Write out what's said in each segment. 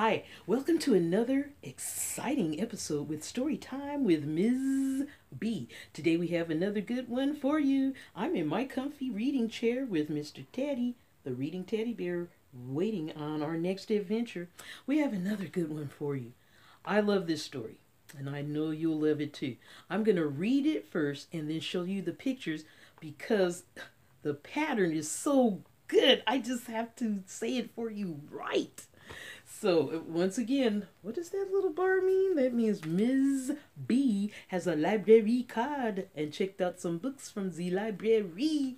Hi, welcome to another exciting episode with Story Time with Ms. B. Today we have another good one for you. I'm in my comfy reading chair with Mr. Teddy, the reading teddy bear, waiting on our next adventure. We have another good one for you. I love this story, and I know you'll love it too. I'm going to read it first and then show you the pictures because the pattern is so good. I just have to say it for you right. So, once again, what does that little bar mean? That means Ms. B has a library card and checked out some books from the library.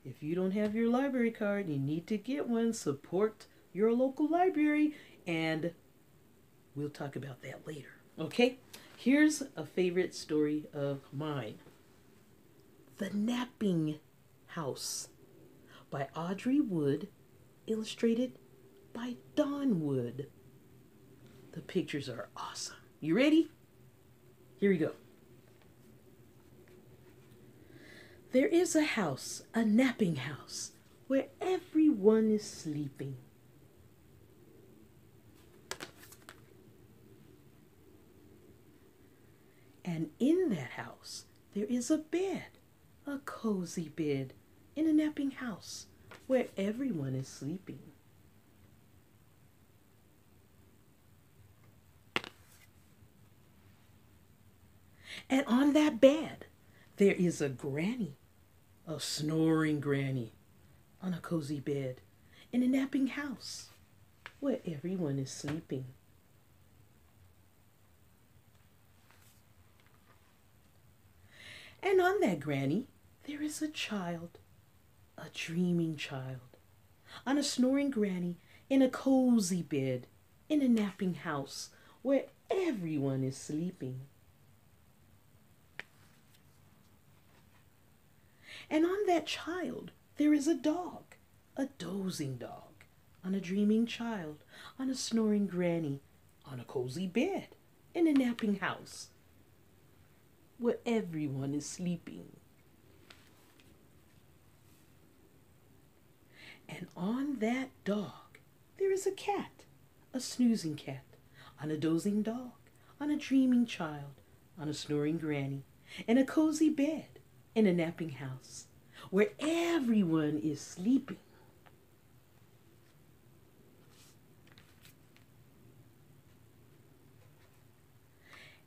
If you don't have your library card, you need to get one. Support your local library, and we'll talk about that later. Okay? Here's a favorite story of mine. The Napping House by Audrey Wood, illustrated by Dawn Wood. The pictures are awesome. You ready? Here we go. There is a house, a napping house, where everyone is sleeping. And in that house, there is a bed, a cozy bed, in a napping house where everyone is sleeping. And on that bed, there is a granny, a snoring granny, on a cozy bed in a napping house where everyone is sleeping. And on that granny, there is a child, a dreaming child, on a snoring granny in a cozy bed in a napping house where everyone is sleeping. And on that child, there is a dog, a dozing dog, on a dreaming child, on a snoring granny, on a cozy bed, in a napping house, where everyone is sleeping. And on that dog, there is a cat, a snoozing cat, on a dozing dog, on a dreaming child, on a snoring granny, in a cozy bed, in a napping house where everyone is sleeping.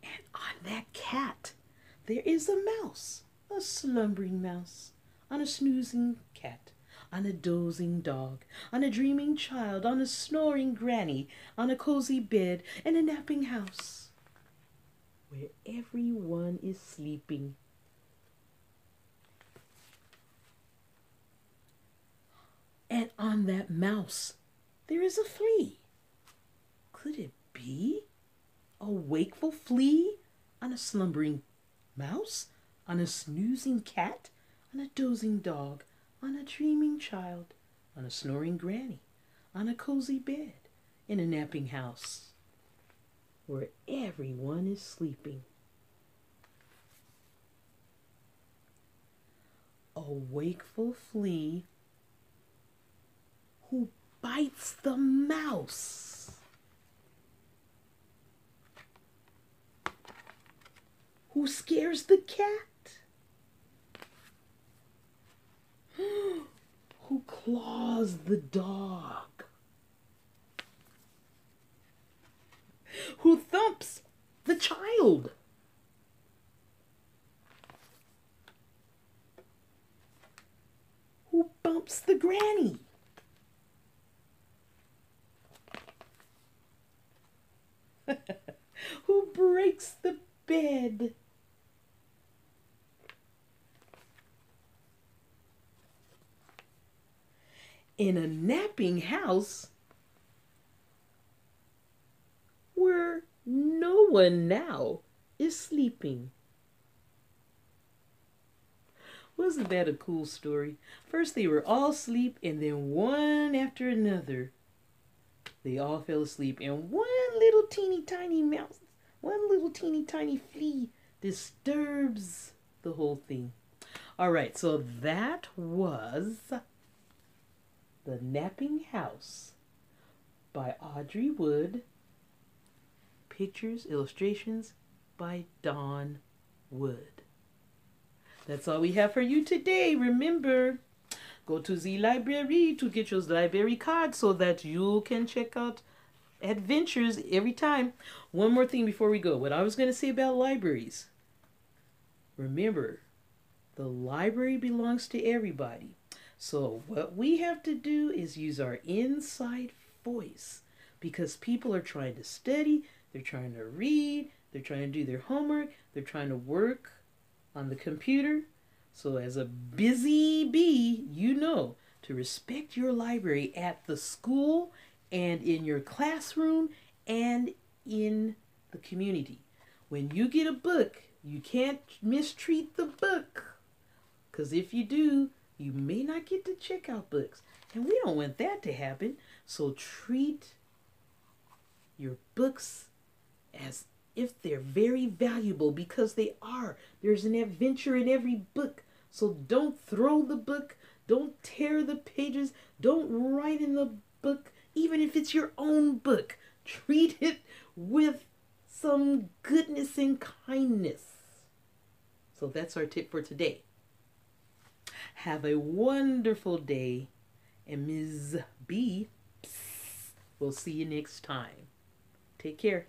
And on that cat, there is a mouse, a slumbering mouse, on a snoozing cat, on a dozing dog, on a dreaming child, on a snoring granny, on a cozy bed, in a napping house where everyone is sleeping. And on that mouse, there is a flea. Could it be a wakeful flea on a slumbering mouse, on a snoozing cat, on a dozing dog, on a dreaming child, on a snoring granny, on a cozy bed, in a napping house where everyone is sleeping? A wakeful flea who bites the mouse, who scares the cat, who claws the dog, who thumps the child, who bumps the granny, who breaks the bed, in a napping house where no one now is sleeping. Wasn't that a cool story? First they were all asleep, and then one after another they all fell asleep, and one little teeny tiny mouse, one little teeny tiny flea disturbs the whole thing. All right, so that was The Napping House by Audrey Wood. Pictures, illustrations by Dawn Wood. That's all we have for you today. Remember, go to the library to get your library card so that you can check out adventures every time. One more thing before we go. What I was going to say about libraries. Remember, the library belongs to everybody. So what we have to do is use our inside voice, because people are trying to study, they're trying to read, they're trying to do their homework, they're trying to work on the computer. So as a busy bee, you know to respect your library at the school and in your classroom and in the community. When you get a book, you can't mistreat the book, because if you do, you may not get to check out books. And we don't want that to happen. So treat your books as if they're very valuable, because they are. There's an adventure in every book. So don't throw the book. Don't tear the pages. Don't write in the book, even if it's your own book. Treat it with some goodness and kindness. So that's our tip for today. Have a wonderful day. And Ms. B, we'll see you next time. Take care.